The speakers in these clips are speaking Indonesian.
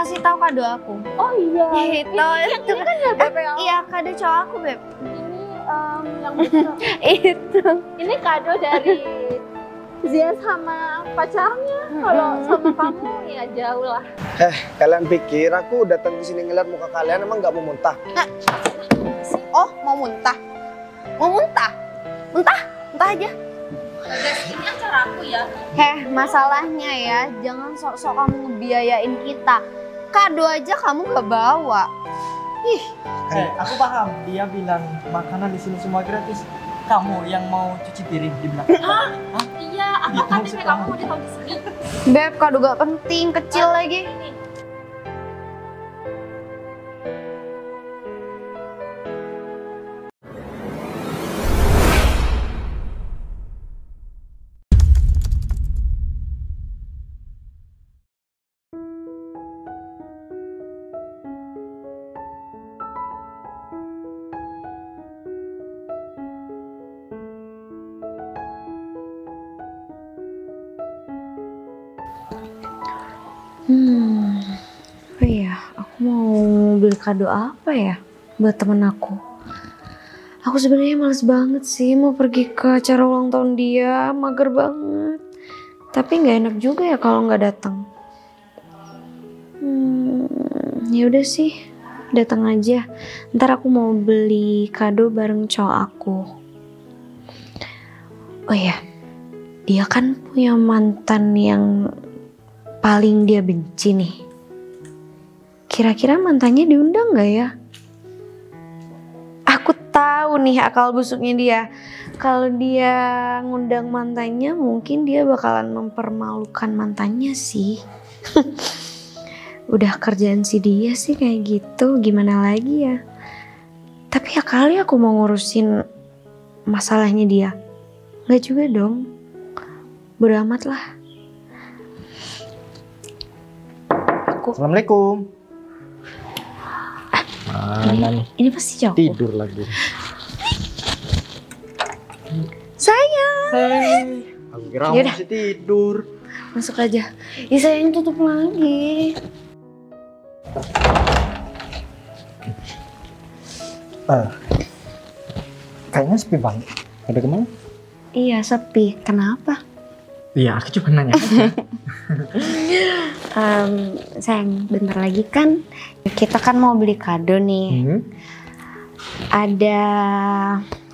ngasih tahu kado aku. Oh iya. Itu kan ya Beb ya? Iya, kado cowok aku, Beb. Ini yang besar. Itu. Ini kado dari Zia sama pacarnya. Kalau sama kamu ya jauh lah. Kalian pikir aku datang ke sini ngeliat muka kalian emang nggak mau muntah? Oh, mau muntah? Mau muntah? Muntah? Muntah aja. Guys, ini acara aku ya. Masalahnya ya, jangan sok-sok kamu ngebiayain kita. Kado aja kamu gak bawa. Ih, Aku paham. Dia bilang makanan di sini semua gratis. Kamu yang mau cuci piring di belakang. Iya, aku Gitu kan maksud kamu kamu. ditaruh di sini. Beb, kado gak penting, kecil lagi. Ini. Oh iya, aku mau beli kado apa ya buat temen aku. Aku sebenarnya males banget sih mau pergi ke acara ulang tahun dia, mager banget. Tapi nggak enak juga ya kalau nggak datang. Ya udah sih, datang aja. Ntar aku mau beli kado bareng cowok aku. Oh iya, dia kan punya mantan yang paling dia benci nih. Kira-kira mantannya diundang gak ya? Aku tahu nih akal busuknya dia. Kalau dia ngundang mantannya mungkin dia bakalan mempermalukan mantannya sih. Udah kerjaan si dia sih kayak gitu, gimana lagi ya. Tapi ya kali aku mau ngurusin masalahnya dia. Gak juga dong. Bodo amat lah. Assalamualaikum. Mana nih? Ini pasti cowok. Tidur lagi. Sayang. Hei, aku kira kamu Yaudah. masih tidur. Masuk aja. Ih sayang, tutup lagi. Kayaknya sepi banget. Ada kemana? Iya sepi. Kenapa? Iya, aku cuma nanya aja. Sayang, bentar lagi kan kita kan mau beli kado nih. Ada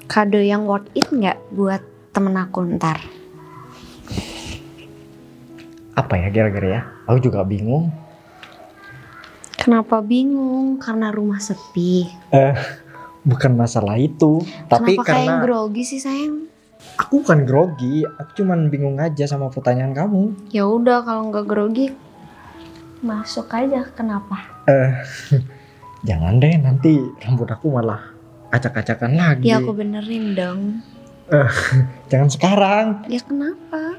kado yang worth it nggak buat temen aku ntar? Apa ya kira-kira ya? Aku juga bingung. Kenapa bingung? Karena rumah sepi. Bukan masalah itu, tapi Kenapa kayak karena grogi sih sayang? aku bukan grogi, aku cuman bingung aja sama pertanyaan kamu. Ya udah kalau nggak grogi masuk aja. Kenapa? Jangan deh, nanti rambut aku malah acak-acakan lagi. Ya aku benerin dong. Jangan sekarang. Ya kenapa?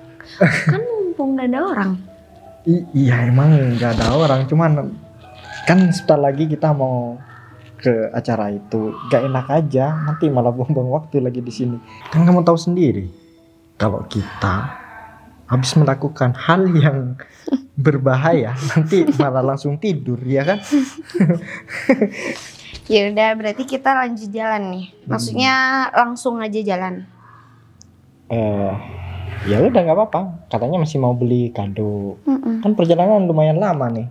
Kan mumpung gak ada orang. Iya emang nggak ada orang, cuman kan sebentar lagi kita mau ke acara itu, gak enak aja nanti malah buang-buang waktu lagi di sini. Kan kamu tahu sendiri kalau kita habis melakukan hal yang berbahaya nanti malah langsung tidur, ya kan? Ya udah berarti kita lanjut jalan nih. Maksudnya langsung aja jalan. Ya udah nggak apa-apa. Katanya masih mau beli kado. Kan perjalanan lumayan lama nih.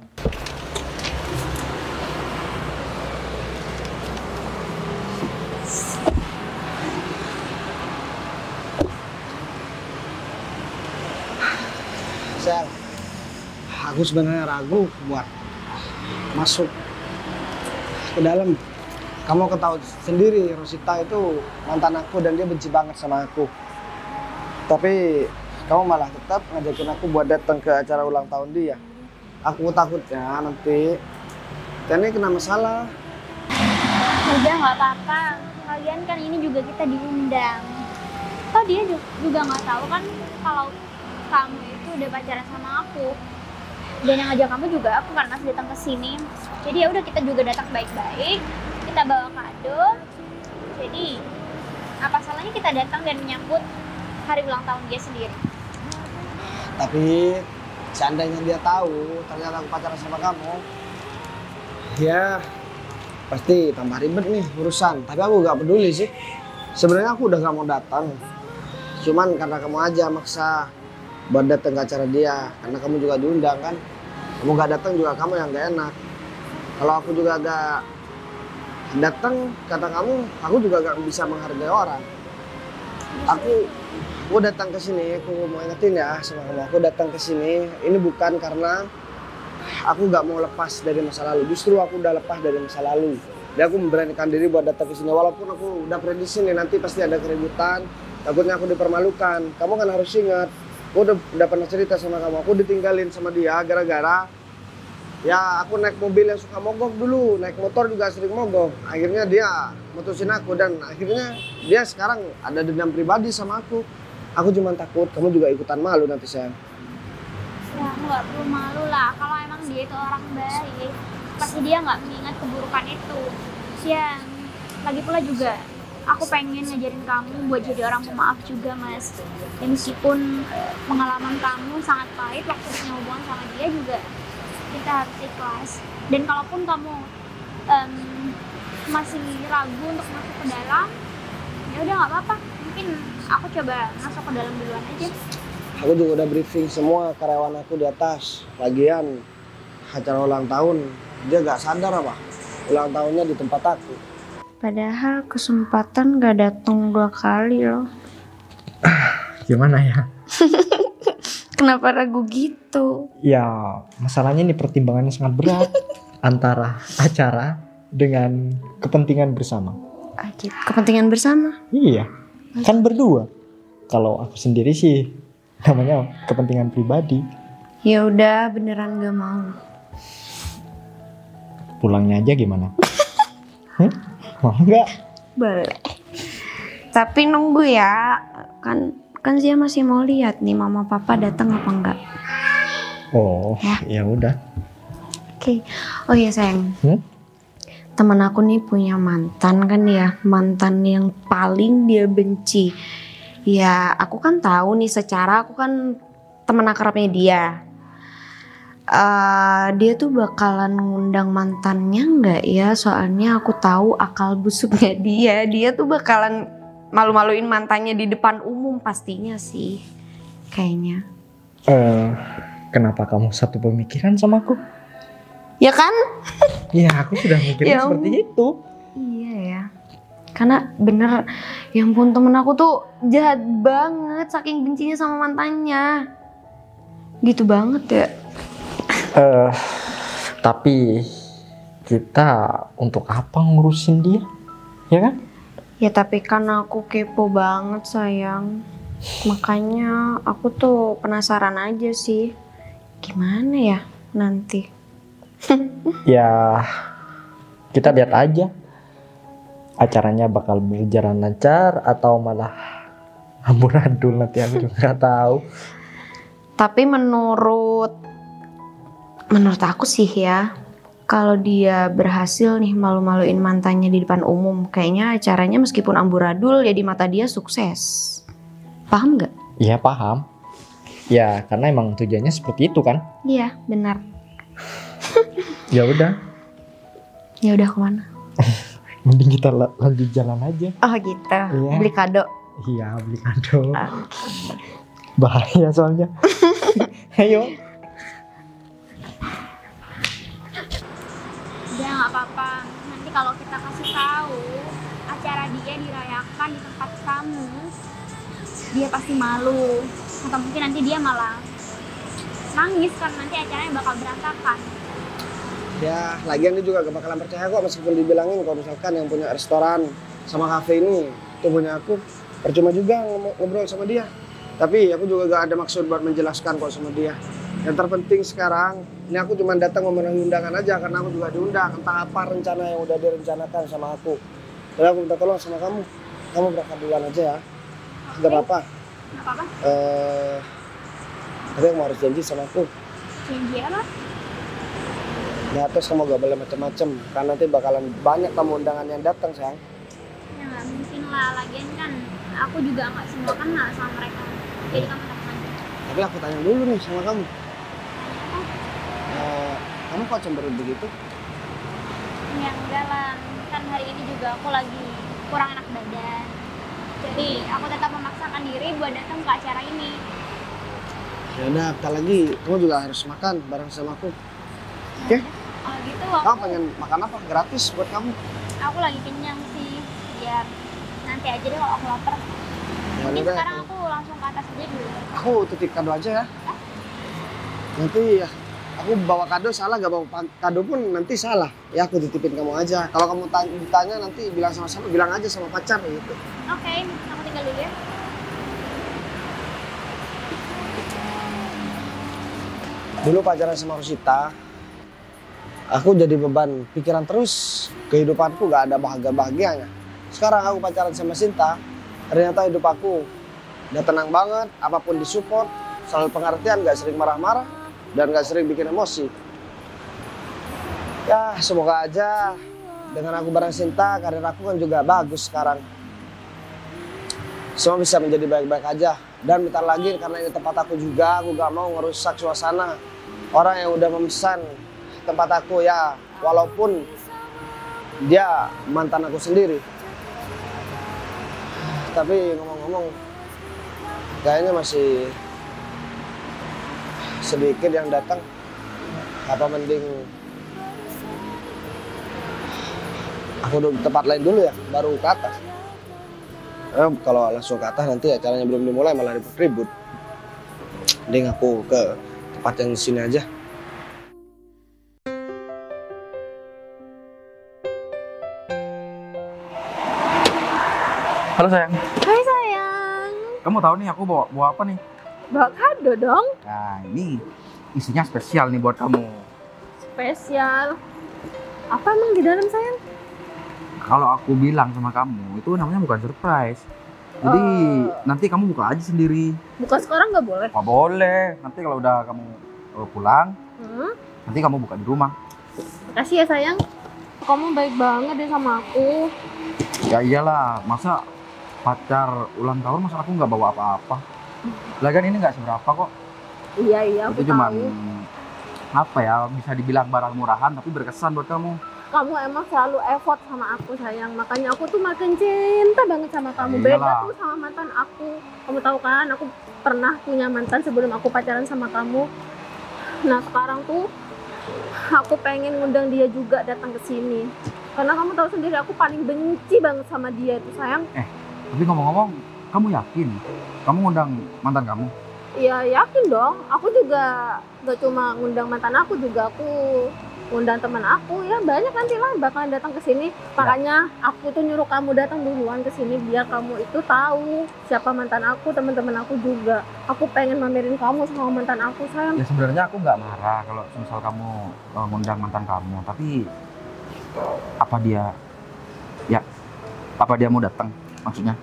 Sayang, aku sebenarnya ragu buat masuk ke dalam. Kamu ketahui sendiri, Rosita itu mantan aku dan dia benci banget sama aku. Tapi kamu malah tetap ngajakin aku buat datang ke acara ulang tahun dia. Aku takutnya nanti Tani kena masalah. Udah nggak apa-apa. Kalian kan ini juga kita diundang. Oh dia juga nggak tahu kan kalau kamu itu udah pacaran sama aku. Dan yang ngajak kamu juga aku kan masih datang ke sini. Jadi ya udah kita juga datang baik-baik. Kita bawa kado. Jadi apa salahnya kita datang dan menyambut hari ulang tahun dia sendiri. Tapi seandainya dia tahu ternyata aku pacaran sama kamu, Ya, pasti tambah ribet nih urusan. Tapi aku gak peduli sih. Sebenarnya aku udah gak mau datang. Cuman karena kamu aja maksa buat datang ke acara dia. Karena kamu juga diundang kan. Kamu gak datang juga kamu yang gak enak. Kalau aku juga gak datang, kata kamu, aku juga gak bisa menghargai orang. Aku datang ke sini, aku mau ingetin ya sama kamu. Aku datang ke sini, ini bukan karena aku gak mau lepas dari masa lalu. Justru aku udah lepas dari masa lalu. Dan aku memberanikan diri buat datang ke sini. Walaupun aku udah prediksi nih nanti pasti ada keributan. Takutnya aku dipermalukan. Kamu kan harus ingat, aku udah pernah cerita sama kamu. Aku ditinggalin sama dia gara-gara ya aku naik mobil yang suka mogok dulu. Naik motor juga sering mogok. Akhirnya dia mutusin aku dan akhirnya dia sekarang ada dendam pribadi sama aku. Aku cuma takut kamu juga ikutan malu nanti sayang. Ya aku nggak perlu malu lah. Kalau emang dia itu orang baik, pasti dia nggak mengingat keburukan itu. Siang, lagi pula juga aku pengen ngajarin kamu buat jadi orang pemaaf juga, Mas. Dan meskipun pengalaman kamu sangat pahit waktu punya hubungan sama dia juga, kita harus ikhlas. Dan kalaupun kamu masih ragu untuk masuk ke dalam, ya udah nggak apa-apa. Mungkin aku coba masuk ke dalam duluan aja. Aku juga udah briefing semua karyawan aku di atas. Lagian acara ulang tahun, dia gak sadar apa ulang tahunnya di tempat aku. Padahal kesempatan gak datang 2 kali loh. Gimana ya? Kenapa ragu gitu? Ya, masalahnya ini pertimbangannya sangat berat antara acara dengan kepentingan bersama. Kepentingan bersama? Iya, kan berdua. Kalau aku sendiri sih namanya kepentingan pribadi. Ya udah, beneran gak mau. Pulangnya aja gimana? Mau nggak? Boleh. Tapi nunggu ya. Kan Zia masih mau lihat nih mama papa datang apa enggak. Oh, ya udah. Oke. Oh iya sayang. Temen aku nih punya mantan kan ya. Mantan yang paling dia benci. Ya aku kan tahu nih secara aku kan temen akrabnya dia. Dia tuh bakalan ngundang mantannya nggak ya? Soalnya aku tahu akal busuknya dia. Dia tuh bakalan malu-maluin mantannya di depan umum pastinya sih. Kayaknya. Kenapa kamu satu pemikiran sama aku? Ya kan? Ya aku sudah mikirnya Ya seperti itu. Iya ya. Karena bener, ya ampun temen aku tuh jahat banget saking bencinya sama mantannya. Gitu banget ya. Tapi kita untuk apa ngurusin dia? Ya kan? Ya tapi kan aku kepo banget sayang. Makanya aku tuh penasaran aja sih. Gimana ya nanti? Ya kita lihat aja. Acaranya bakal berjalan lancar atau malah amburadul nanti aku juga nggak tahu. Tapi menurut aku sih ya, kalau dia berhasil nih malu-maluin mantannya di depan umum, kayaknya acaranya meskipun amburadul ya di mata dia sukses. Paham nggak? Iya paham. Ya karena emang tujuannya seperti itu kan? Iya benar. Ya udah. Ya udah kemana? Mending kita lanjut jalan aja. Oh gitu. Iya. Beli kado. Iya beli kado. Bahaya soalnya. Ayo. Udah nggak apa-apa. Nanti kalau kita kasih tahu acara dia dirayakan di tempat kamu, dia pasti malu. Atau mungkin nanti dia malah nangis karena nanti acaranya bakal berantakan. Ya, lagian dia juga gak bakalan percaya kok meskipun dibilangin kalau misalkan yang punya restoran sama kafe ini itu punya aku. Percuma juga ngobrol sama dia. Tapi aku juga gak ada maksud buat menjelaskan kok sama dia. Yang terpenting sekarang, ini aku cuma datang memenuhi undangan aja karena aku juga diundang. Entah apa rencana yang udah direncanakan sama aku. Jadi aku minta tolong sama kamu. Kamu berangkat duluan aja ya. Gak apa-apa. Nggak apa-apa. Tapi kamu harus janji sama aku. Janji apa? Ya terus kamu gak boleh macem-macem. Karena nanti bakalan banyak tamu undangan yang datang sayang. Ya nggak mungkin lah. Lagian kan aku juga nggak semua kenal sama mereka. Jadi kamu datang aja. Tapi aku tanya dulu nih sama kamu. Kamu kok cemberut begitu? Ya enggak lah, kan hari ini juga aku lagi kurang enak badan. Jadi aku tetap memaksakan diri buat datang ke acara ini. Ya udah, bentar lagi kamu juga harus makan bareng sama aku. Oke? Kalau gitu Kamu pengen makan apa? Gratis buat kamu. aku lagi kenyang sih. Biar nanti aja deh kalau aku lapar. Ya Mungkin udah, sekarang aku langsung ke atas aja dulu. aku titip kado aja ya. Nanti ya, aku bawa kado salah, gak bawa kado pun nanti salah. Ya aku titipin kamu aja. Kalau kamu ditanya nanti bilang sama bilang aja sama pacar gitu. Oke, aku tinggal dulu ya. Dulu pacaran sama Rosita, aku jadi beban pikiran terus. Kehidupanku gak ada bahagia-bahagianya. Sekarang aku pacaran sama Sinta, ternyata hidup aku udah tenang banget, apapun disupport, selalu pengertian, gak sering marah-marah, dan gak sering bikin emosi. Ya semoga aja dengan aku bareng Sinta, karir aku kan juga bagus sekarang. Semua bisa menjadi baik-baik aja. Dan bentar lagi karena ini tempat aku juga, aku gak mau ngerusak suasana orang yang udah memesan tempat aku ya, walaupun dia mantan aku sendiri. Tapi ngomong-ngomong, kayaknya masih sedikit yang datang. Apa mending aku duduk di tempat lain dulu ya, baru ke atas. Kalau langsung ke atas nanti acaranya belum dimulai malah ribut-ribut. Mending aku ke tempat yang sini aja. Halo sayang, Hai sayang. kamu tahu nih aku bawa apa nih? Bawa kado dong. Nah ini isinya spesial nih buat kamu. Spesial. Apa emang di dalam sayang? Kalau aku bilang sama kamu, itu namanya bukan surprise. Jadi nanti kamu buka aja sendiri. Buka sekarang nggak boleh. Nggak boleh, nanti kalau udah kamu pulang, nanti kamu buka di rumah. Makasih ya sayang. Kamu baik banget deh sama aku. Ya iyalah, masa pacar ulang tahun masa aku nggak bawa apa-apa? Lagian ini nggak seberapa kok. Iya aku Itu cuman tahu. apa ya, bisa dibilang barang murahan tapi berkesan buat kamu. Kamu emang selalu effort sama aku sayang, makanya aku tuh makin cinta banget sama kamu. Iyalah. Beda tuh sama mantan aku. Kamu tahu kan, aku pernah punya mantan sebelum aku pacaran sama kamu. Nah sekarang tuh aku pengen ngundang dia juga datang ke sini. Karena kamu tahu sendiri aku paling benci banget sama dia itu sayang. Tapi ngomong-ngomong, kamu yakin kamu ngundang mantan kamu? Ya yakin dong, aku juga gak cuma ngundang mantan aku, juga aku ngundang teman aku ya, banyak nanti lah bakalan datang ke sini. Makanya aku tuh nyuruh kamu datang duluan ke sini biar kamu itu tahu siapa mantan aku, teman-teman aku juga. Aku pengen mamerin kamu sama mantan aku sayang. Ya sebenarnya aku nggak marah kalau misal kamu ngundang mantan kamu, tapi apa dia mau datang maksudnya?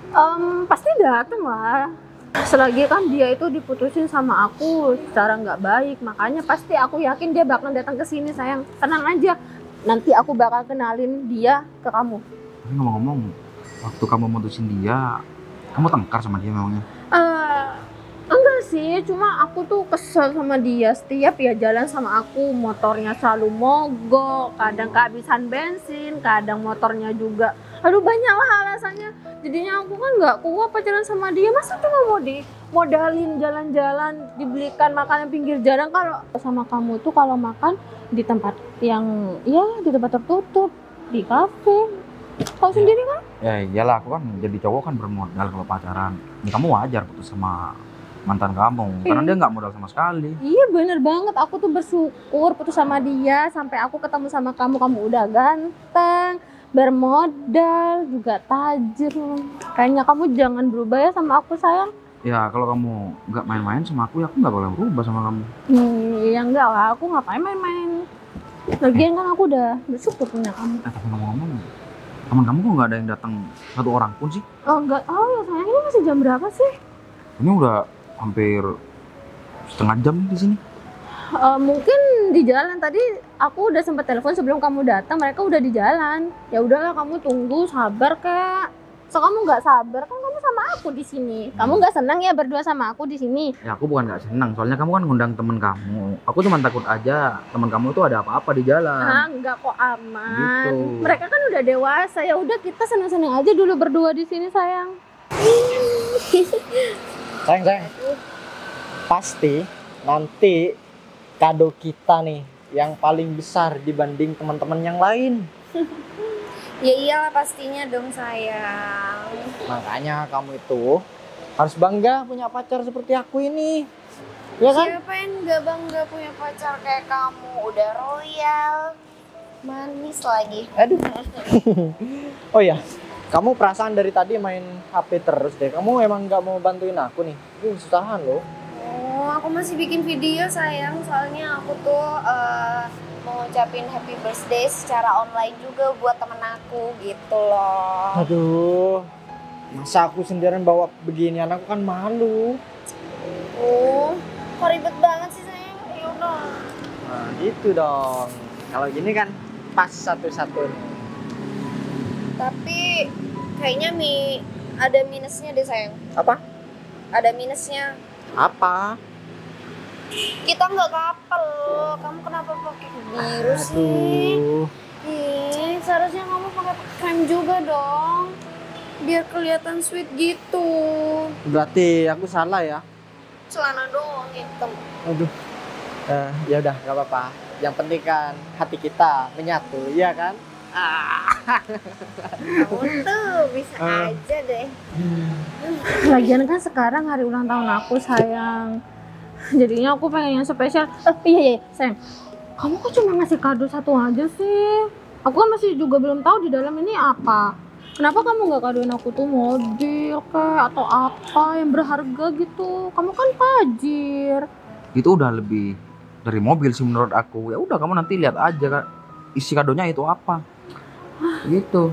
Pasti datang lah. Selagi kan dia itu diputusin sama aku secara nggak baik, makanya pasti aku yakin dia bakal datang ke sini sayang. Tenang aja, nanti aku bakal kenalin dia ke kamu. Tapi ngomong-ngomong, waktu kamu mutusin dia, kamu tengkar sama dia memangnya? Enggak sih, cuma aku tuh kesel sama dia. Setiap ya jalan sama aku, motornya selalu mogok, kadang kehabisan bensin, kadang motornya juga. Aduh banyak lah alasannya. Jadinya aku kan nggak kuat pacaran sama dia. Masa cuma mau modalin jalan-jalan, dibelikan makanan pinggir jalan. Kalau sama kamu tuh kalau makan di tempat yang ya di tempat tertutup, di kafe. Tahu sendiri kan? Ya iyalah, aku kan jadi cowok kan bermodal kalau pacaran. Ya, kamu wajar putus sama mantan kamu, karena dia nggak modal sama sekali. Iya bener banget, aku tuh bersyukur putus sama dia sampai aku ketemu sama kamu. Kamu udah ganteng, bermodal, juga tajir. Kayaknya kamu jangan berubah ya sama aku sayang. Ya kalau kamu nggak main-main sama aku, ya aku nggak boleh berubah sama kamu. Ya enggak lah, aku ngapain main-main. Lagian kan aku udah bersyukur punya kamu. Tapi ngomong-ngomong, teman kamu kok nggak ada yang datang satu orang pun sih? Oh enggak, oh ya sayang, ini masih jam berapa sih? Ini udah hampir setengah jam di sini. Mungkin di jalan tadi aku udah sempat telepon sebelum kamu datang, mereka udah di jalan. Ya udahlah kamu tunggu, sabar kek. So kamu nggak sabar kan, kamu sama aku di sini. Kamu nggak senang ya berdua sama aku di sini? Ya aku bukan nggak senang, soalnya kamu kan ngundang temen kamu. Aku cuma takut aja temen kamu tuh ada apa-apa di jalan. Ah, enggak kok, aman. Gitu. Mereka kan udah dewasa. Ya udah kita senang-senang aja dulu berdua di sini, sayang. Sayang. Pasti nanti kado kita nih yang paling besar dibanding teman-teman yang lain. Ya iyalah pastinya dong sayang. Makanya kamu itu harus bangga punya pacar seperti aku ini. Ya kan? Siapa yang gak bangga punya pacar kayak kamu? Udah royal, manis lagi. Aduh. Oh ya, kamu perasaan dari tadi main HP terus deh. Kamu emang nggak mau bantuin aku nih? Ini usahaan loh. Oh, aku masih bikin video sayang. Soalnya aku tuh mau ngucapin happy birthday secara online juga buat temen aku gitu loh. Aduh, masa aku sendirian bawa beginian, aku kan malu. Oh, kok ribet banget sih sayang? Yaudah. Nah gitu dong. Kalau gini kan pas satu-satu nih. Tapi kayaknya ada minusnya deh sayang. Apa? Ada minusnya. Apa? Kita nggak couple. Kamu kenapa pakai biru sih? Aduh. Ih, seharusnya kamu pakai krem juga dong. Biar kelihatan sweet gitu. Berarti aku salah ya? Celana doang hitam. Aduh. Ya udah, nggak apa-apa. Yang penting kan hati kita menyatu, iya kan? Kamu tuh bisa aja deh. Lagian kan sekarang hari ulang tahun aku, sayang. Jadinya aku pengen yang spesial. Iya, sayang. Kamu kok cuma ngasih kado satu aja sih? Aku kan masih juga belum tahu di dalam ini apa. Kenapa kamu nggak kadoin aku tuh mobil kayak atau apa yang berharga gitu? Kamu kan tajir. Itu udah lebih dari mobil sih menurut aku. Ya udah kamu nanti lihat aja kan isi kadonya itu apa. Gitu.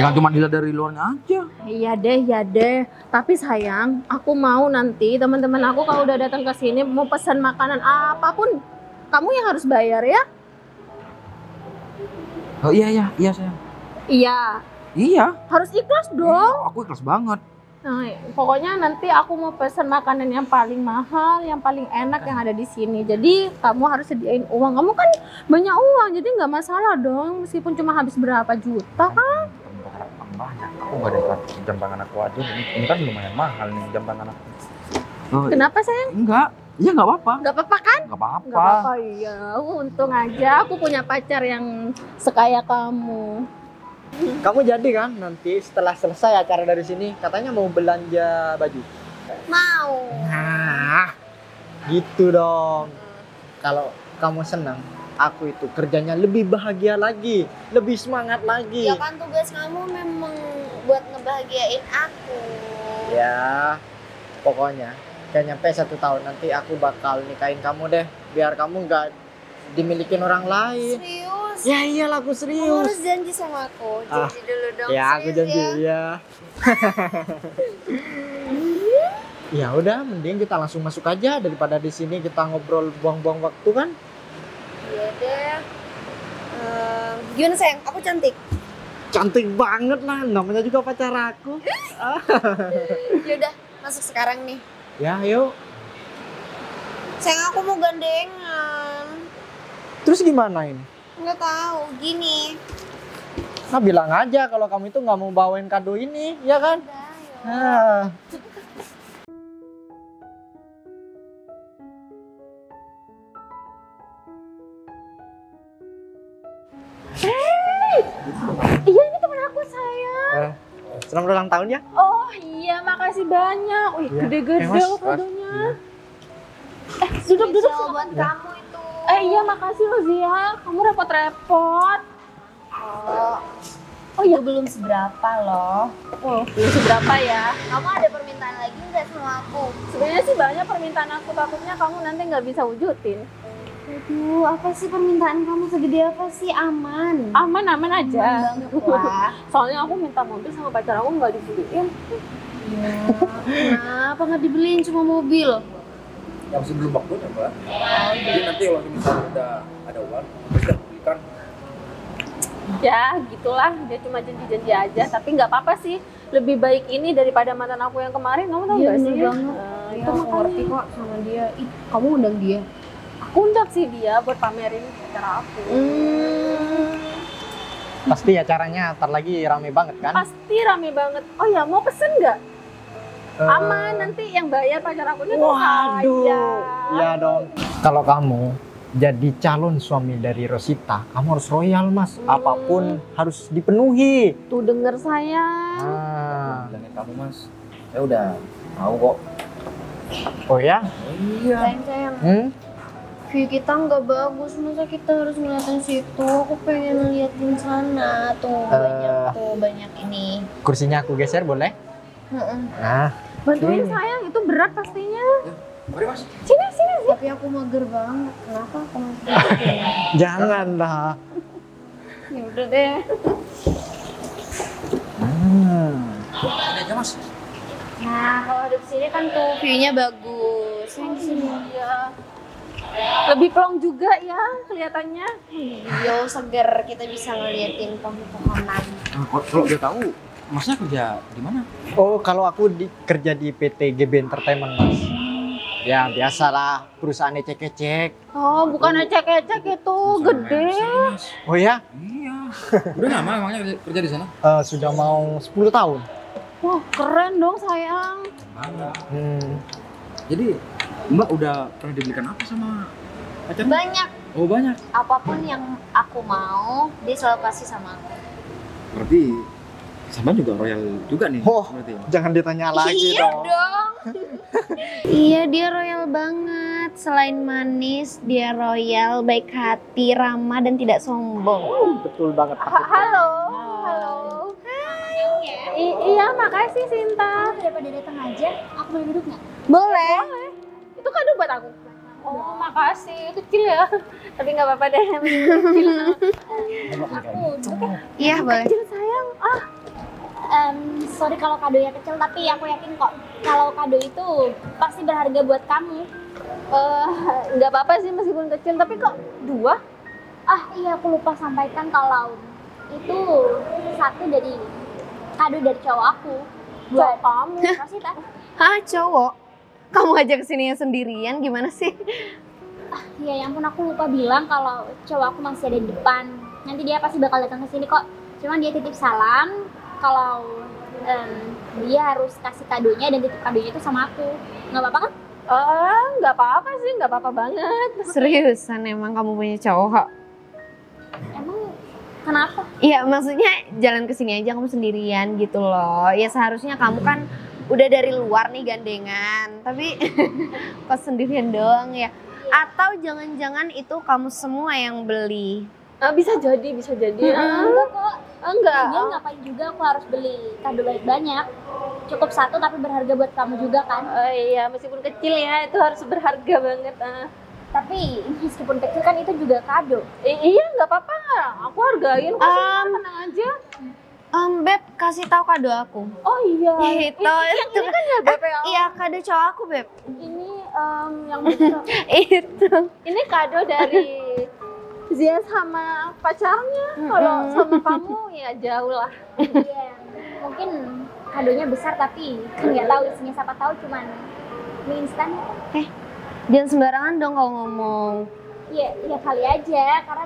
Jangan cuma dilihat dari luarnya aja. Iya deh. Tapi sayang, aku mau nanti teman-teman aku kalau udah datang ke sini mau pesan makanan apapun, kamu yang harus bayar ya? Oh iya sayang. Iya, harus ikhlas dong. Aku ikhlas banget. Nah, pokoknya nanti aku mau pesan makanan yang paling mahal, yang paling enak yang ada di sini. Jadi kamu harus sediain uang. Kamu kan banyak uang, jadi nggak masalah dong. Meskipun cuma habis berapa juta kan? Banyak. Aku gak ada jam tangan aku aja. Ini kan lumayan mahal nih jam tangan aku. Oh, Kenapa sayang? enggak. Ya nggak apa-apa. Nggak apa-apa kan? Nggak apa-apa. Nggak apa-apa, iya. Untung aja aku punya pacar yang sekaya kamu. Kamu jadi kan nanti setelah selesai acara dari sini katanya mau belanja baju. Mau. Nah, gitu dong. Kalau kamu senang, aku itu kerjanya lebih bahagia lagi, lebih semangat lagi. Ya kan tugas kamu memang buat ngebahagiain aku. Ya, pokoknya gak nyampe 1 tahun nanti aku bakal nikahin kamu deh, biar kamu nggak dimilikin orang lain. Serius? Ya iyalah aku Kamu serius. harus janji sama aku. Janji dulu dong. Ya aku serius janji ya. Ya. Ya udah, mending kita langsung masuk aja daripada di sini kita ngobrol buang-buang waktu kan. Iya deh. Gimana sayang? Aku cantik. Cantik banget lah, namanya juga pacar aku. Yaudah, masuk sekarang nih. Ya yuk. Sayang aku mau gandengan. Terus gimana ini? Nggak tahu, gini. Nah bilang aja kalau kamu itu nggak mau bawain kado ini, ya kan? Udah, yuk. Nah. Iya, ini teman aku, sayang. Selamat ulang tahun ya. Oh iya, makasih banyak. Wih, Iya. gede-gede Mas, loh kadonya. Duduk. Duduk. Buat kamu itu. Iya, makasih loh Zia. Kamu repot-repot. Oh iya, belum seberapa loh. Oh, belum seberapa ya. Kamu ada permintaan lagi nggak sama aku? Sebenarnya sih banyak permintaan aku, takutnya kamu nanti nggak bisa wujudin. Aduh, apa sih permintaan kamu segede apa sih? Aman. Aman aja. Aman banget lah. Soalnya aku minta mobil sama pacar aku nggak dibeliin. Ya, kenapa nggak dibeliin cuma mobil? Yang sebelum waktunya, Mbak. Jadi nanti kalau misalnya udah ada uang, bisa belikan. Ya, gitulah. Dia cuma janji-janji aja. Tapi nggak apa-apa sih. lebih baik ini daripada mantan aku yang kemarin, kamu tahu Iya, nggak sih? bener banget. Itu Itu aku ngerti kok sama dia. Ih, kamu undang dia? aku undang sih dia buat pamerin cara aku. Pasti acaranya ntar lagi rame banget kan? Pasti rame banget. Oh ya, mau pesen nggak? Aman, nanti yang bayar pacar aku itu Waduh, saya. iya dong. Kalau kamu jadi calon suami dari Rosita, kamu harus royal mas. Apapun harus dipenuhi. Tuh denger sayang. Ah. Bilangin kamu mas, saya udah tahu kok. Oh ya? Iya. Sayang. View kita nggak bagus, masa kita harus ngeliatin situ? Aku pengen ngeliatin sana. Tuh banyak ini. Kursinya aku geser boleh? Nah, Bantuin Ini. sayang, itu berat pastinya. Mari mas. Sini. Tapi aku mager banget. Kenapa aku mager? janganlah. Ya udah deh. Ini aja mas. Nah, kalau ada di sini kan tuh view-nya bagus. Yang di sini. Iya. Lebih plong juga ya kelihatannya. Yo seger, kita bisa ngeliatin pohon-pohonan. Kalau dia tahu, masnya kerja di mana? Oh, kalau aku kerja di PT GB Entertainment mas. Ya biasalah, perusahaan ecek-ecek. Oh, bukan ecek-ecek itu, gede. Oh ya? Iya. Udah lama emangnya kerja di sana? Sudah mau 10 tahun. Wah, keren dong sayang. Banget. Jadi Mbak udah pernah dibelikan apa sama pacarnya? Banyak. Oh banyak. Apapun yang aku mau, dia selalu kasih sama aku. Berarti sama juga royal juga nih. Oh. Berarti. Jangan ditanya lagi Iya dong. dong. Iya, dia royal banget. Selain manis, dia royal, baik hati, ramah dan tidak sombong. Betul banget. Halo. Iya, makasih Sinta. Daripada datang aja, aku boleh duduk nggak? Boleh. Itu kado buat aku. Oh, makasih. Kecil ya. Tapi nggak apa-apa deh. Yang penting kecil. Aku duduk ya. Iya, boleh. Kecil sayang. Sorry kalau kadonya kecil, tapi aku yakin kok kalau kado itu pasti berharga buat kamu. Nggak apa-apa sih meskipun kecil. Tapi kok dua? Iya aku lupa sampaikan kalau itu satu dari kado dari cowok aku buat kamu. Rosita. Hah, cowok? Kamu ajak kesini sendirian, gimana sih? Iya ya ampun aku lupa bilang kalau cowok aku masih ada di depan. Nanti dia pasti bakal datang ke sini kok. Cuman dia titip salam kalau dia harus kasih kadonya dan titip kadonya itu sama aku. Nggak apa-apa kan? Nggak apa-apa sih. Nggak apa-apa banget. Seriusan emang kamu punya cowok? Emang kenapa? Iya, maksudnya jalan kesini aja kamu sendirian gitu loh. Ya seharusnya kamu kan udah dari luar nih gandengan, tapi kok sendirian doang ya? Atau jangan-jangan itu kamu semua yang beli? Bisa jadi. Enggak kok. Enggak. Lagian ngapain juga aku harus beli kado banyak. Cukup satu tapi berharga buat kamu juga kan. Iya, meskipun kecil ya, itu harus berharga banget. Tapi meskipun kecil kan itu juga kado. Iya, nggak apa-apa. Aku hargain kok. Tenang aja. Beb, kasih tahu kado aku. Oh iya. Itu Ini kan ya Beb ya. Iya, kado cowok aku, Beb. Ini yang besar. Itu. Ini kado dari Zia sama pacarnya. Kalau sama kamu ya jauh lah. Iya. Mungkin kadonya besar tapi kan nggak tahu isinya, siapa tahu cuman mie instan. Jangan sembarangan dong kalau ngomong. Ya kali aja karena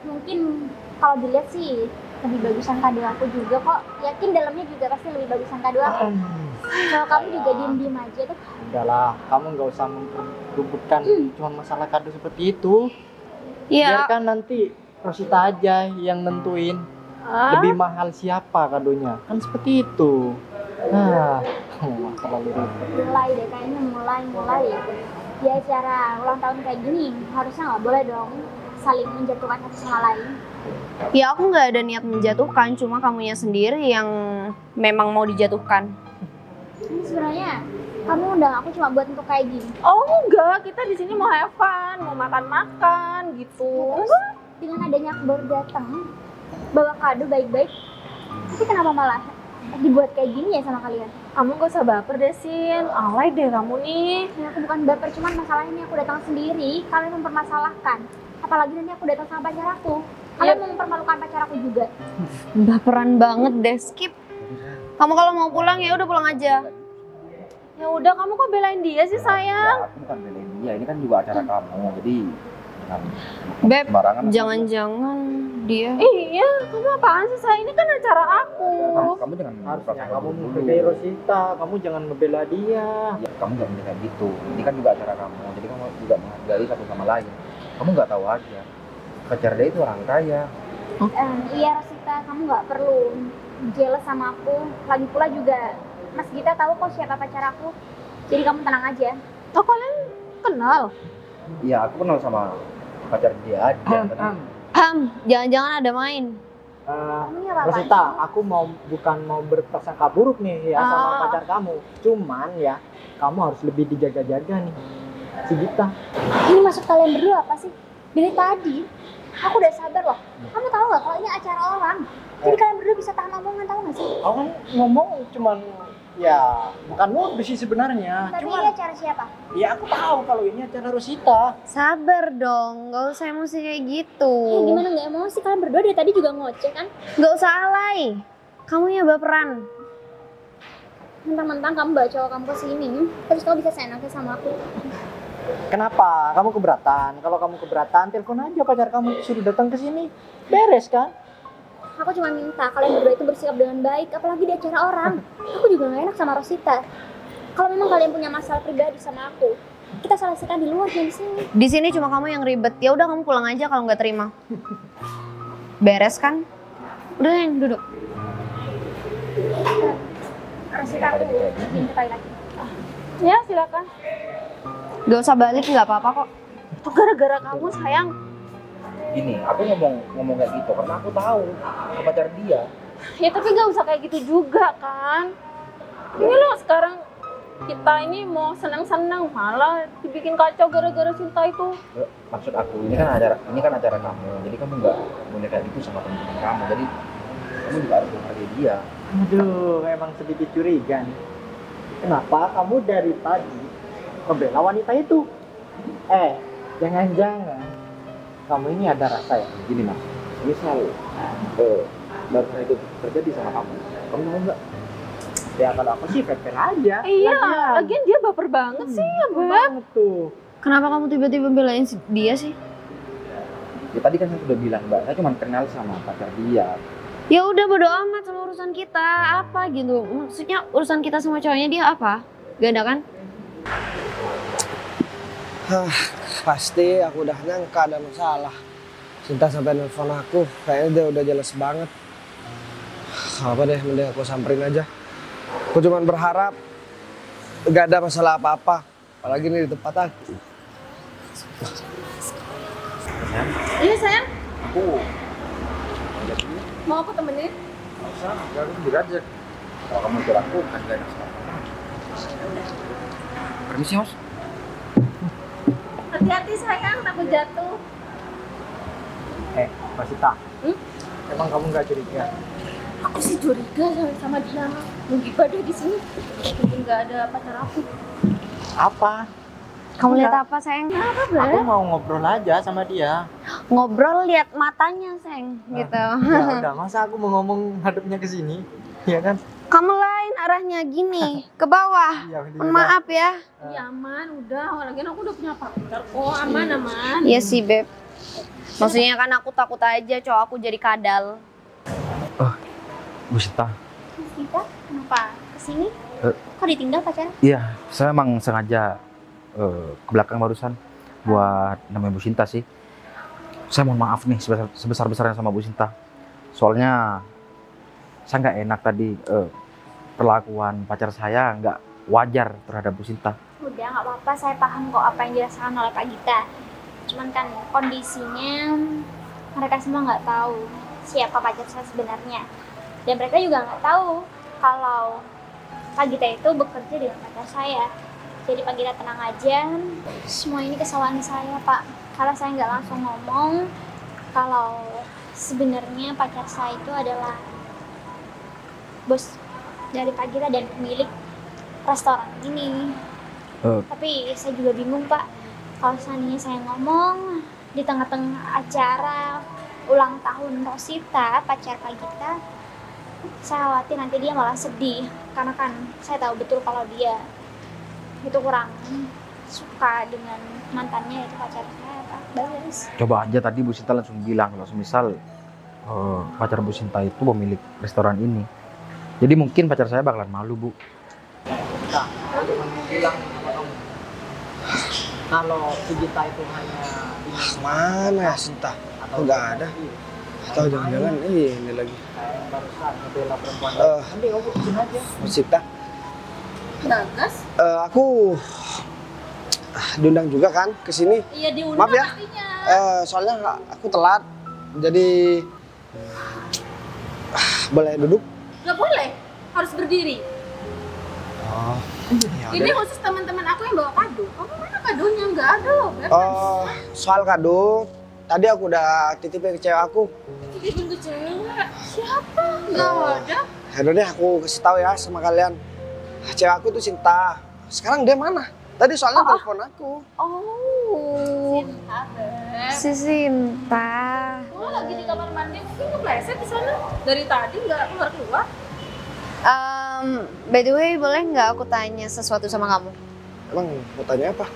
mungkin kalau dilihat sih lebih bagusan kado aku juga kok. Yakin dalamnya juga pasti lebih bagusan kado aku. Kalau kamu juga diem-diem aja tuh. Enggak lah, kamu nggak usah memperbutkan cuma masalah kado seperti itu. Iya. Biarkan nanti Rosita aja yang nentuin lebih mahal siapa kadonya. Kan seperti itu. Kamu terlalu ribet. Mulai deh kayaknya mulai di acara ulang tahun kayak gini harusnya nggak boleh dong saling menjatuhkan satu sama lain. Ya aku nggak ada niat menjatuhkan, cuma kamunya sendiri yang memang mau dijatuhkan. Ini sebenarnya kamu undang aku cuma buat untuk kayak gini. Oh enggak, kita di sini mau have fun, mau makan-makan gitu. Terus dengan adanya aku baru datang bawa kado baik-baik, tapi kenapa malah dibuat kayak gini ya sama kalian? Kamu gak usah baper deh, Sin. Alay deh kamu nih. Ya, aku bukan baper, cuman masalahnya aku datang sendiri, kalian mempermasalahkan. Apalagi nanti aku datang sama pacar aku. Kalian mau mempermalukan pacar aku juga. Baperan banget deh, skip. Kamu kalau mau pulang ya udah pulang aja. Ya udah, kamu kok belain dia sih sayang? Ya, aku bukan belain dia, ini kan juga acara kamu, jadi jangan Beb, sembarangan. jangan-jangan dia. Iya, kamu apaan sih sayang? Ini kan acara aku. Kamu jangan Harusnya kamu dulu. menghargai Rosita, kamu jangan membela dia. Ya, kamu nggak boleh kayak gitu. Ini kan juga acara kamu, jadi kamu juga menghargai satu sama lain. Kamu nggak tahu aja, pacar dia itu orang kaya. Iya Rosita, kamu nggak perlu jealous sama aku. Lagi pula juga Mas Gita tahu kok siapa pacar aku. Jadi kamu tenang aja. Oh, kalian kenal? Iya, aku kenal sama pacar dia aja. Jangan-jangan ada main. Kamu ini apa-apaan Rosita, sih? aku bukan mau berprasangka buruk nih ya sama pacar kamu. Cuman ya, kamu harus lebih dijaga-jaga nih. Si Gita. Ini maksud kalian berdua apa sih? Dari tadi aku udah sabar loh. Kamu tahu nggak kalau ini acara orang? Jadi kalian berdua bisa tahan omongan, tahu nggak sih? Aku kan ngomong cuman ya bukan modus sih sebenarnya. Tapi Cuman ini acara siapa? ya aku tahu kalau ini acara Rosita. Sabar dong, gak usah emosi kayak gitu. Gimana nggak emosi? Kalian berdua dari tadi juga ngoceh kan? Gak usah alay. Kamu ya baperan. Mentang-mentang kamu bawa cowok kamu ke sini, terus kamu bisa seenaknya sama aku. Kenapa? Kamu keberatan? Kalau kamu keberatan, telepon aja pacar kamu suruh datang ke sini. Beres kan? Aku cuma minta kalian berdua itu bersikap dengan baik, apalagi di acara orang. Aku juga gak enak sama Rosita. Kalau memang kalian punya masalah pribadi sama aku, kita selesaikan di luar, jangan di sini. Di sini cuma kamu yang ribet. Ya udah kamu pulang aja kalau nggak terima. Beres kan? Udah yang duduk. Rosita, aku ingin ke toilet. Ya, silakan. Gak usah balik, nggak apa-apa kok. Itu gara-gara kamu sayang. Gini, aku ngomong kayak gitu karena aku tahu pacar dia. Ya tapi gak usah kayak gitu juga kan. Ini loh sekarang kita ini mau senang-senang malah dibikin kacau gara-gara cinta itu. Maksud aku ini kan acara kamu, jadi kamu nggak boleh kayak gitu sama teman-teman kamu. Jadi kamu juga harus menghargai dia. Aduh, emang sedikit curiga nih. Kenapa kamu dari tadi membela wanita itu? Jangan-jangan kamu ini ada rasa ya? Gini mas, misal barusan itu terjadi sama kamu mau nggak? Ya kalau aku sih fair aja. Iya, lagian dia baper banget sih ya, Beb. Banget tuh. Kenapa kamu tiba-tiba belain dia sih? Ya tadi kan saya sudah bilang mbak, saya cuma kenal sama pacar dia. Ya udah bodo amat sama urusan kita. Apa gitu? Maksudnya urusan kita sama cowoknya dia apa? Gak ada kan? Pasti aku udah nyangka ada masalah. Cinta sampai nelfon aku, kayaknya dia udah jelas banget. Apa deh, mending aku samperin aja. Aku cuma berharap gak ada masalah apa-apa, apalagi ini di tempat aku. Iya sayang, Aku mau aku temenin? nggak usah, nggak harus sendiri aja. Kalau kamu ikut aku kan gak enak sama kamu. Permisi mas. Hati-hati sayang, takut jatuh. Rosita. Emang kamu nggak curiga? Aku sih curiga sama dia. Mungkin pada di sini mungkin nggak ada pacar aku. Apa? Kamu lihat apa sayang? Aku mau ngobrol aja sama dia. Ngobrol lihat matanya sayang gitu. Ya udah, masa aku mau ngomong hadapnya ke sini? Ya kan? Kamu lain arahnya gini ke bawah. Ya, Mohon maaf ya. Iya aman, udah. Lagian aku udah punya pacar. Oh aman. Iya sih Beb. Maksudnya kan aku takut aja cowok aku jadi kadal. Bu Sita. Mas Gita, kenapa kesini? Kok ditinggal pacaran? Iya, saya emang sengaja ke belakang barusan buat namanya Bu Sinta sih. Saya mohon maaf nih sebesar-besarnya sama Bu Sinta. Soalnya saya nggak enak tadi perlakuan pacar saya nggak wajar terhadap Bu Sinta. Udah nggak apa-apa, saya paham kok apa yang dirasakan oleh Kak Gita. Cuman kan kondisinya mereka semua nggak tahu siapa pacar saya sebenarnya. Dan mereka juga nggak tahu kalau Kak Gita itu bekerja dengan pacar saya. Jadi Pak Gita tenang aja, semua ini kesalahan saya Pak. Karena saya nggak langsung ngomong kalau sebenarnya pacar saya itu adalah bos dari Pak Gita dan pemilik restoran ini. Tapi saya juga bingung Pak, kalau seandainya saya ngomong di tengah-tengah acara ulang tahun Rosita, pacar Pak Gita, Saya khawatir nanti dia malah sedih, karena kan saya tahu betul kalau dia itu kurang suka dengan mantannya, itu pacar saya, Pak Bagas. Coba aja tadi Bu Sinta langsung bilang kalau semisal pacar Bu Sinta itu pemilik restoran ini. Jadi mungkin pacar saya bakalan malu, Bu. Nah, aku cuma mau bilang sama kamu. Kalau si Gita itu hanya Mana ya Sinta? atau Nggak ada. Atau jangan-jangan ini lagi. kayak barusan ngebela perempuan. Eh. Nanti kamu kesini aja. Sinta, Bagas? aku diundang juga kan ke sini. Iya diundang Maaf ya. pastinya. Soalnya aku telat. Jadi boleh duduk? Nggak boleh, harus berdiri. Oh. Ini khusus teman-teman aku yang bawa kado. Kamu mana kadonya? Nggak ada loh, Beb. Oh, soal kado, tadi aku udah titipin ke cewek aku. Titipin ke cewek. Siapa? Nggak ada. Yaudah deh, aku kasih tahu ya sama kalian. Cewek aku tuh Sinta. Sekarang dia mana? Tadi soalnya telepon aku. Oh, Sinta, Beb. si Sinta. Oh, lagi di kamar mandi, mungkin kepleset di sana. Dari tadi nggak keluar-keluar. By the way, boleh nggak aku tanya sesuatu sama kamu? Emang mau tanya apa?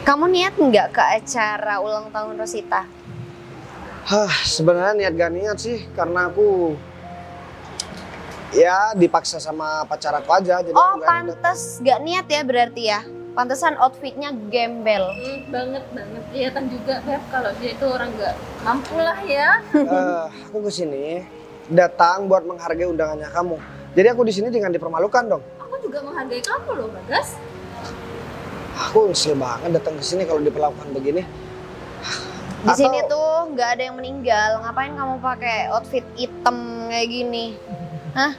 Kamu niat nggak ke acara ulang tahun Rosita? Sebenarnya niat gak niat sih, karena aku ya dipaksa sama pacar aku aja. Jadi Oh, aku nggak niat. pantes gak niat ya berarti ya? Pantesan outfitnya gembel. Banget kelihatan juga, Beb, kalau dia itu orang nggak mampu lah ya. Aku kesini datang buat menghargai undangannya kamu. Jadi aku di sini dengan dipermalukan dong. Aku juga menghargai kamu loh, Bagas. Aku nyesel banget datang ke sini kalau diperlakukan begini. Di Atau- sini tuh nggak ada yang meninggal. Ngapain kamu pakai outfit hitam kayak gini? Hah?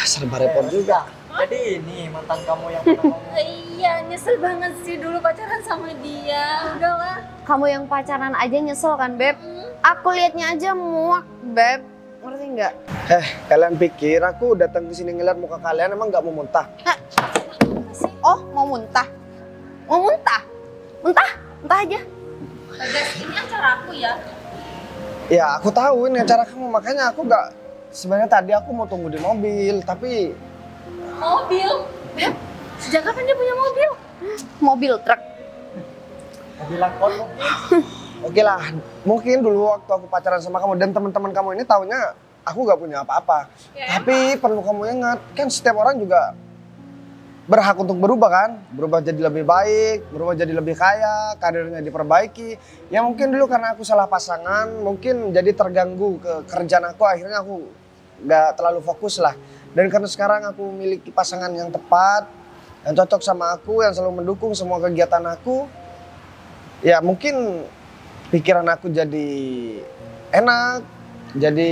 Serba repot juga. Jadi ini mantan kamu yang pernah ngomong. Iya, nyesel banget sih dulu pacaran sama dia. Udahlah. Kamu yang pacaran aja nyesel kan, Beb? Aku liatnya aja muak, Beb. Ngerti nggak? Kalian pikir aku datang ke sini ngeliat muka kalian emang nggak mau muntah? Oh, mau muntah? Mau muntah? Muntah? Muntah aja. Bagas, ini acara aku ya. Ya aku tahu ini acara kamu, makanya aku nggak. Sebenarnya tadi aku mau tunggu di mobil, tapi Mobil. Beb, sejak kapan dia punya mobil? Mobil truk. Mobil angkot mungkin. oke lah. Mungkin dulu waktu aku pacaran sama kamu dan teman-teman kamu ini taunya aku nggak punya apa-apa. Ya, Tapi perlu kamu ingat, kan setiap orang juga berhak untuk berubah kan? Berubah jadi lebih baik, berubah jadi lebih kaya, karirnya diperbaiki. Ya mungkin dulu karena aku salah pasangan, mungkin jadi terganggu ke kerjaan aku, akhirnya aku nggak terlalu fokus lah. Dan karena sekarang aku memiliki pasangan yang tepat, yang cocok sama aku, yang selalu mendukung semua kegiatan aku, ya mungkin pikiran aku jadi enak, jadi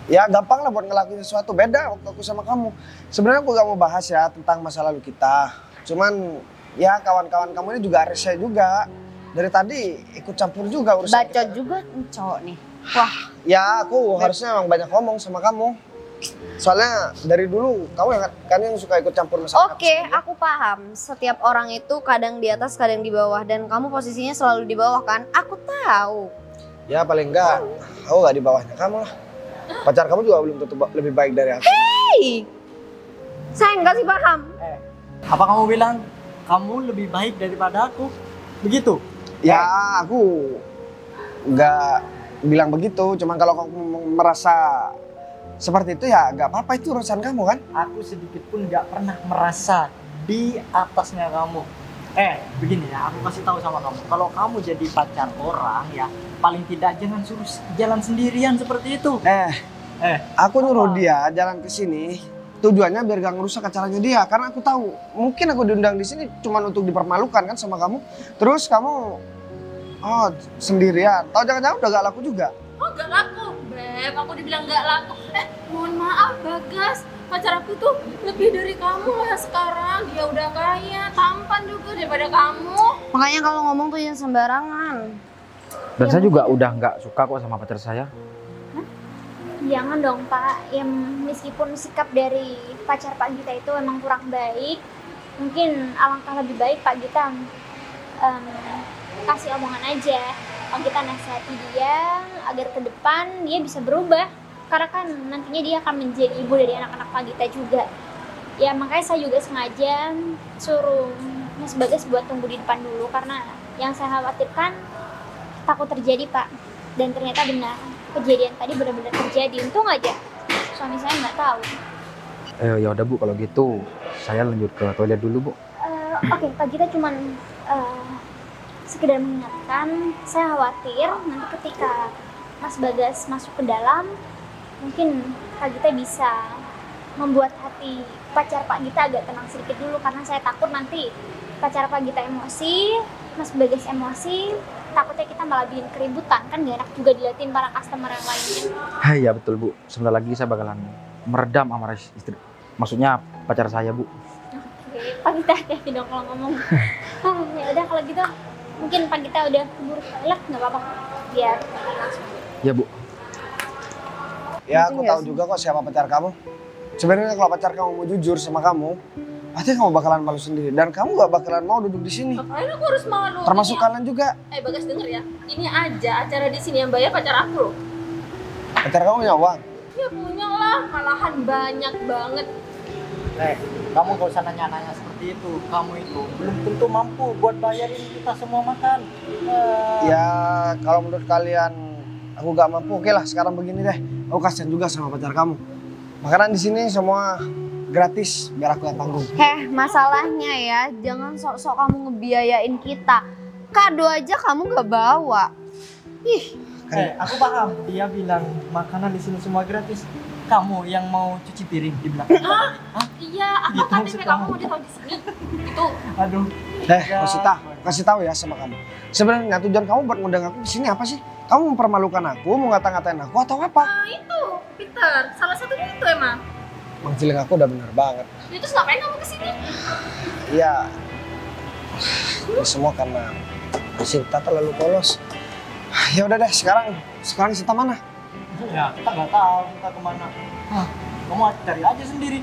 ya gampang lah buat ngelakuin sesuatu. Beda waktu aku sama kamu. Sebenarnya aku gak mau bahas ya tentang masa lalu kita. Cuman ya kawan-kawan kamu ini juga rese juga. Dari tadi ikut campur juga urusan Bacot kita. juga cowok nih. Wah, Ya aku harusnya emang banyak ngomong sama kamu. Soalnya dari dulu kamu yang suka ikut campur masalah. oke, aku paham. Setiap orang itu kadang di atas, kadang di bawah. Dan kamu posisinya selalu di bawah kan? Aku tahu. Ya paling enggak, aku gak di bawahnya kamu lah. Pacar kamu juga belum tentu lebih baik dari aku. Hei, saya nggak sih paham. Apa kamu bilang kamu lebih baik daripada aku? Begitu? Ya aku nggak bilang begitu, cuman kalau kamu merasa seperti itu ya nggak apa-apa, itu urusan kamu kan. Aku sedikit pun nggak pernah merasa di atasnya kamu. Begini ya, aku kasih tahu sama kamu. Kalau kamu jadi pacar orang ya, paling tidak jangan suruh jalan sendirian seperti itu. Aku nyuruh Apa? dia jalan ke sini tujuannya biar gak ngerusak acaranya dia, karena aku tahu mungkin aku diundang di sini cuman untuk dipermalukan kan sama kamu. Terus kamu sendirian, tahu jangan-jangan udah gak laku juga. Oh, gak laku, Beb. Aku dibilang gak laku. Mohon maaf, Bagas. Pacar aku tuh lebih dari kamu lah sekarang. Dia udah kaya, tampan juga daripada kamu. Makanya kalau ngomong tuh jangan sembarangan. Dan saya juga udah nggak suka kok sama pacar saya. Jangan dong Pak, ya meskipun sikap dari pacar Pak Gita itu emang kurang baik, mungkin alangkah lebih baik Pak Gita kasih omongan aja. Pak Gita nasihati dia agar ke depan dia bisa berubah. Karena kan nantinya dia akan menjadi ibu dari anak-anak Pak Gita juga. Ya makanya saya juga sengaja suruh Mas Bagas buat tunggu di depan dulu, karena yang saya khawatirkan takut terjadi Pak. Dan ternyata benar, kejadian tadi benar-benar terjadi. Untung aja suami saya nggak tahu. Ya udah Bu, kalau gitu saya lanjut ke toilet dulu Bu. Oke, Pak Gita cuman sekedar mengingatkan, saya khawatir nanti ketika Mas Bagas masuk ke dalam, mungkin Pak Gita bisa membuat hati pacar Pak Gita agak tenang sedikit dulu, karena saya takut nanti pacar Pak Gita emosi, Mas Bagas emosi, takutnya kita malah bikin keributan, kan gak enak juga diliatin para customer yang lainnya. Iya betul Bu, sebentar lagi saya bakalan meredam amarah istri, maksudnya pacar saya Bu. Oke, Pak Gita hati-hati dong kalau ngomong. Ya udah kalau gitu, mungkin Pak Gita udah keburu toilet, nggak apa-apa, biar langsung. Ya Bu. Ya aku tahu juga kok siapa pacar kamu. Sebenarnya kalau pacar kamu mau jujur sama kamu, pasti kamu bakalan malu sendiri dan kamu gak bakalan mau duduk di sini. Ngapain aku harus malu? Termasuk Ini kalian juga. Bagas denger ya. Ini aja acara di sini yang bayar pacar aku loh. Pacar kamu punya uang. Ya punya lah, malahan banyak banget. Kamu gak usah nanya-nanya seperti itu. Kamu itu belum tentu mampu buat bayarin kita semua makan. Ya kalau menurut kalian aku gak mampu, oke lah sekarang begini deh. Aku kasihan juga sama pacar kamu. Makanan di sini semua gratis, biar aku yang tanggung. Masalahnya ya, jangan sok-sok kamu ngebiayain kita. Kado aja kamu gak bawa. Ih, Aku paham. Dia bilang makanan di sini semua gratis. Kamu yang mau cuci piring di belakang. Iya, aku Gitu KTP maksud kamu kamu. mau ditaruh di sini. Itu Aduh. Rosita, kasih tahu ya sama kamu. Sebenarnya tujuan kamu buat ngundang aku di sini apa sih? Kamu mempermalukan aku, mau ngata-ngatain aku atau apa? itu, Peter. Salah satunya itu emang. Bang Ciling aku udah bener banget. Ya terus ngapain kamu kesini? Iya. Ini semua karena Sinta terlalu polos. Ya udah deh, sekarang Sinta mana? Ya, kita nggak tahu kita kemana. Kamu cari aja sendiri.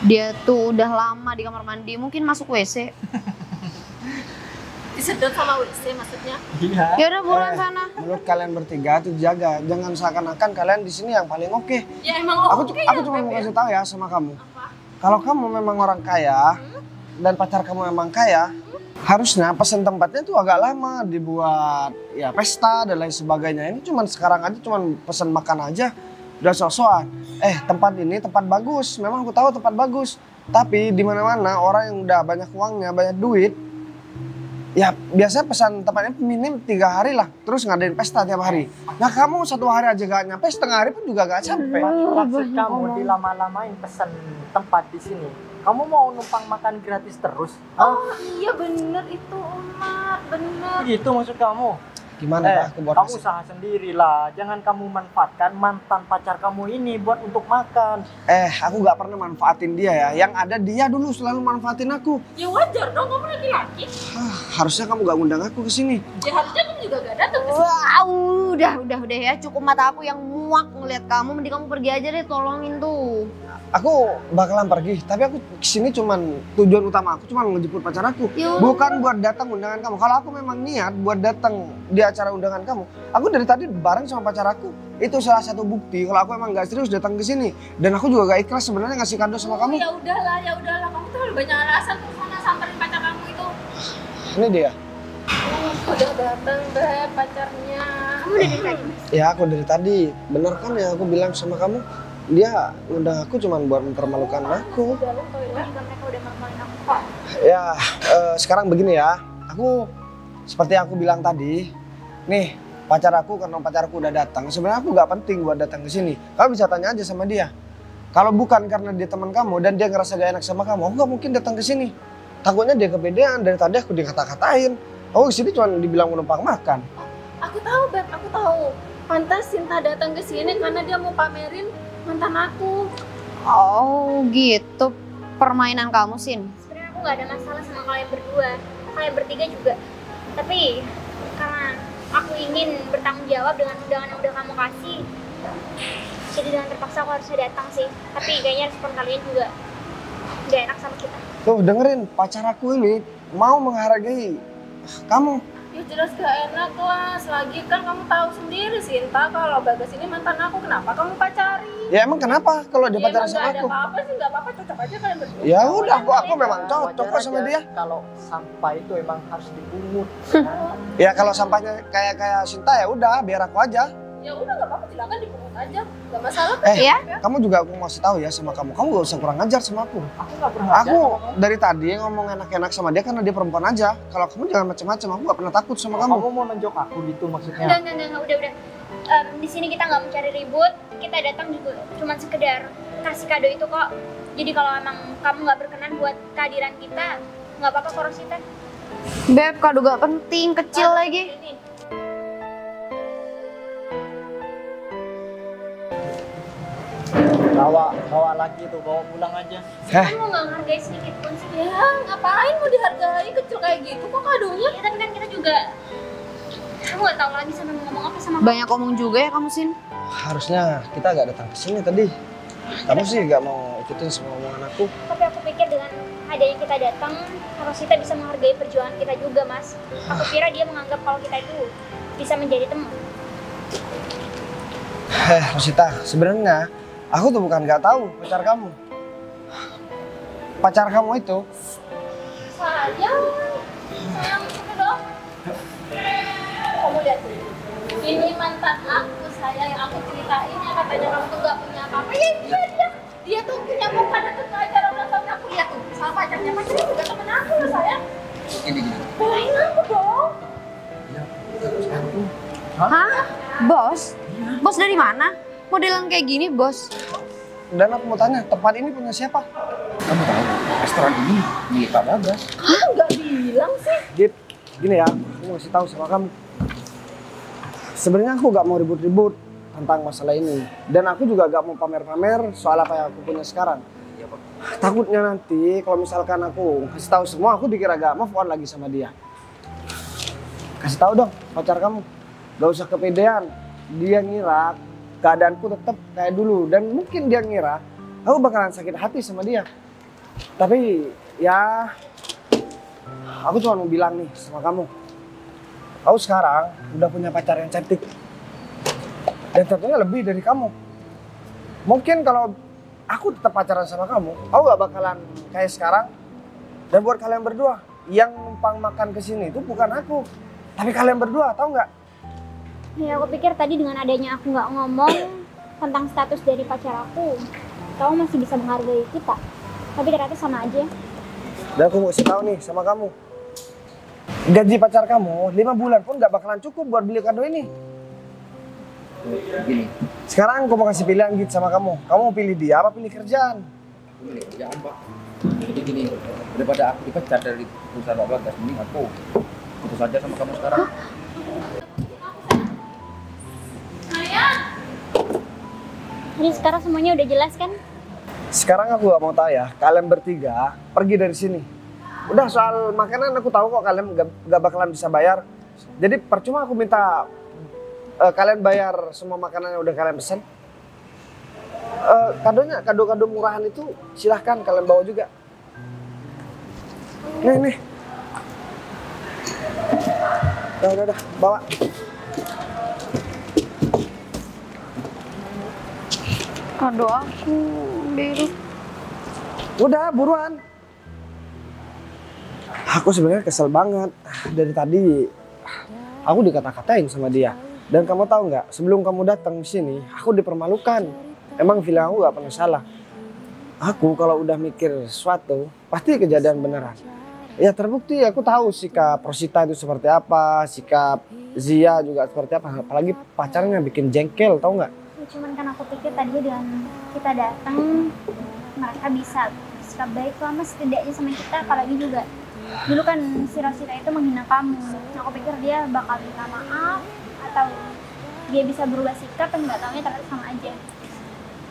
dia tuh udah lama di kamar mandi, mungkin masuk WC. Disedot sama WC maksudnya. Iya. Ya udah buruan sana. Menurut kalian bertiga tuh jaga, jangan seakan-akan kalian di sini yang paling oke. Ya emang lo Aku cuma mau kasih tahu ya sama kamu. Kalau kamu memang orang kaya dan pacar kamu memang kaya, harusnya pesen tempatnya tuh agak lama dibuat ya pesta dan lain sebagainya. Ini cuman sekarang aja cuman pesen makan aja udah sok-sokan. Tempat ini tempat bagus, memang aku tahu tempat bagus. Tapi di mana-mana orang yang udah banyak uangnya, banyak duit, ya biasanya pesan tempatnya minim 3 hari lah, terus ngadain pesta tiap hari. Nah kamu 1 hari aja gak nyampe, setengah hari pun juga gak sampai. Maksud kamu dilama-lamain pesen tempat di sini? Kamu mau numpang makan gratis terus? Oh iya bener itu Umar, bener. Gitu maksud kamu? Gimana Pak? Aku buat kamu kasih. usaha sendirilah. Jangan kamu manfaatkan mantan pacar kamu ini buat untuk makan. Aku gak pernah manfaatin dia ya. Yang ada dia dulu selalu manfaatin aku. Ya wajar dong, kamu laki-laki. Harusnya kamu gak ngundang aku ke sini. Ya harusnya kamu juga gak datang ke sini. Wow, udah ya, cukup mata aku yang muak ngeliat kamu. Mending kamu pergi aja deh, tolongin tuh. Aku bakalan pergi, tapi aku kesini cuman tujuan utama aku cuman ngejemput pacar aku, bukan buat datang undangan kamu. Kalau aku memang niat buat datang di acara undangan kamu, aku dari tadi bareng sama pacar aku. Itu salah satu bukti kalau aku emang gak serius datang ke sini. Dan aku juga gak ikhlas sebenarnya ngasih kado sama kamu. Ya udahlah, kamu terlalu banyak alasan tuh sana samperin pacar kamu itu. Ini dia. Udah datang deh pacarnya. Kamu udah dari tadi? Ya aku dari tadi, bener kan yang aku bilang sama kamu? Dia ngundang aku cuman buat mempermalukan aku. Udah, juga mereka udah malu-maluin aku kok. Ya, sekarang begini ya. Aku seperti yang aku bilang tadi, nih pacar aku karena pacar aku udah datang. Sebenarnya aku nggak penting buat datang ke sini. Kamu bisa tanya aja sama dia. Kalau bukan karena dia teman kamu dan dia ngerasa gak enak sama kamu, aku nggak mungkin datang ke sini. Takutnya dia kepedean. Dari tadi aku dikata-katain. Aku kesini cuma dibilang menumpang makan. Aku tahu Beb, aku tahu. Pantas Sinta datang ke sini karena dia mau pamerin mantan aku. Oh gitu, permainan kamu, Sin. Sebenarnya aku gak ada masalah sama kalian berdua, kalian bertiga juga. Tapi karena aku ingin bertanggung jawab dengan undangan yang udah kamu kasih, jadi dengan terpaksa aku harusnya datang sih. Tapi kayaknya respon kalian juga gak enak sama kita. Tuh dengerin, pacar aku ini mau menghargai kamu. Ya jelas gak enak lah, selagi kan kamu tahu sendiri Sinta kalau Bagas ini mantan aku, kenapa kamu pacari? Ya emang kenapa kalau dia Ya pacaran emang sama gak ada aku? apa-apa sih, gak apa-apa, cocok aja kalian berdua. Ya udah, aku memang cocok kok sama dia. Kalau sampah itu emang harus dipungut. Ya kalau sampahnya kayak Sinta ya udah, biar aku aja. Ya udah gak apa-apa, silakan dipungut aja, gak masalah. Ya? Kamu juga aku masih tahu ya sama kamu. Kamu gak usah kurang ajar sama aku. Aku nggak pernah Aku dari tadi ngomong enak-enak sama dia karena dia perempuan aja. Kalau kamu jangan macam-macam, aku gak pernah takut sama kamu. Kamu mau nonjok aku gitu maksudnya? Enggak, udah. Di sini kita nggak mencari ribut, kita datang juga cuma sekedar kasih kado itu kok. Jadi kalau emang kamu nggak berkenan buat kehadiran kita, nggak apa-apa kok Rosita. Beb, kado gak penting, kecil lagi. Ini. Bawa lagi tuh, bawa pulang aja. Kamu nggak menghargai sedikit pun sih. Ya ngapain mau dihargai kecil kayak gitu kok kadonya? Ya, tapi kan kita juga, kamu nggak tahu lagi sama ngomong apa sama kamu. Banyak omong juga ya kamu, Sin. Harusnya kita gak datang ke sini tadi. Kamu sih gak mau ikutin semua omongan aku. Tapi aku pikir dengan adanya kita datang, Rosita bisa menghargai perjuangan kita juga, Mas. Aku kira dia menganggap kalau kita itu bisa menjadi teman. Rosita, sebenarnya aku tuh bukan gak tahu pacar kamu. Pacar kamu itu Sayang udah dong. Kamu lihat tuh. Ini mantan aku, sayang, yang aku ceritain ya, katanya kamu tuh gak punya apa-apa. Ya iya dia tuh punya muka dan tuh acara ulang tahun aku, lihat tuh sama pacarnya juga temen aku loh sayang. Gini. Belain aku dong. Hah? Bos? Bos dari mana? Modelan kayak gini, bos. dan aku mau tanya, tempat ini punya siapa? Kamu tahu, restoran ini milik Pak Bagas. Hah, nggak bilang sih. Git, gini ya, aku masih tahu sama kamu. Sebenarnya aku gak mau ribut-ribut tentang masalah ini. Dan aku juga gak mau pamer-pamer soal apa yang aku punya sekarang. Iya, Pak. Takutnya nanti kalau misalkan aku kasih tahu semua, aku dikira gak move on lagi sama dia. Kasih tahu dong pacar kamu. Gak usah kepedean. Dia ngira keadaanku tetap kayak dulu. Dan mungkin dia ngira aku bakalan sakit hati sama dia. Tapi ya, aku cuma mau bilang nih sama kamu. Aku sekarang udah punya pacar yang cantik. Dan tentunya lebih dari kamu. Mungkin kalau aku tetap pacaran sama kamu, aku gak bakalan kayak sekarang. Dan buat kalian berdua, yang numpang makan kesini itu bukan aku. Tapi kalian berdua, tahu nggak? Ya aku pikir tadi dengan adanya aku nggak ngomong tentang status dari pacar aku, kamu masih bisa menghargai kita. Tapi ternyata sama aja. Dan aku mau kasih tahu nih sama kamu. Gaji pacar kamu 5 bulan pun gak bakalan cukup buat beli kado ini. Gini, Sekarang aku mau kasih pilihan gitu sama kamu. Kamu mau pilih dia apa pilih kerjaan? ini kerjaan Pak. Jadi gini, daripada aku dipecat dari perusahaan Pak Bagas, mending aku putus aja sama kamu sekarang. Sayang. Jadi sekarang semuanya udah jelas kan? Sekarang aku gak mau tahu ya, kalian bertiga pergi dari sini. Udah soal makanan aku tahu kok kalian gak bakalan bisa bayar. Jadi percuma aku minta kalian bayar semua makanan yang udah kalian pesan. Kadonya, kado-kado murahan itu silahkan kalian bawa juga. Nih. Udah, bawa. Kado aku, biru. Udah, buruan. Aku sebenarnya kesel banget. Dari tadi aku dikata-katain sama dia. Dan kamu tahu nggak, sebelum kamu datang di sini, aku dipermalukan. Emang feeling aku nggak pernah salah. Aku kalau udah mikir sesuatu, pasti kejadian beneran. Ya terbukti, aku tahu sikap Rosita itu seperti apa, sikap Zia juga seperti apa. Apalagi pacarnya bikin jengkel, tahu nggak? Ya, cuman kan aku pikir tadi dengan kita datang, mereka bisa sikap baik lama setidaknya sama kita. Apalagi juga dulu kan si Rosita itu menghina kamu. Aku pikir dia bakal minta maaf atau dia bisa berubah sikap, dan nggak taunya ternyata sama aja.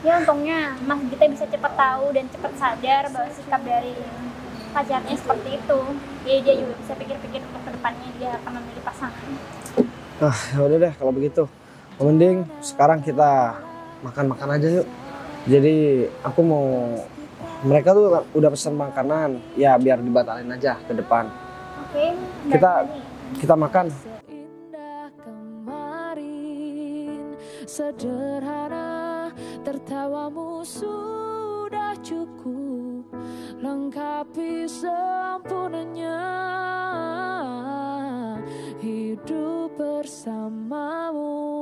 Ya untungnya Mas Gita bisa cepat tahu dan cepat sadar bahwa sikap dari pacarnya seperti itu. Jadi dia juga bisa pikir-pikir untuk kedepannya dia akan memilih pasangan. Ya udah deh kalau begitu. Mending sekarang kita makan-makan aja yuk. Jadi aku mau, mereka tuh udah pesan makanan, ya biar dibatalin aja ke depan. Oke, Kita- dari tadi Kita makan. Seindah kemarin, sederhana, tertawamu sudah cukup lengkapi sempurnanya hidup bersamamu.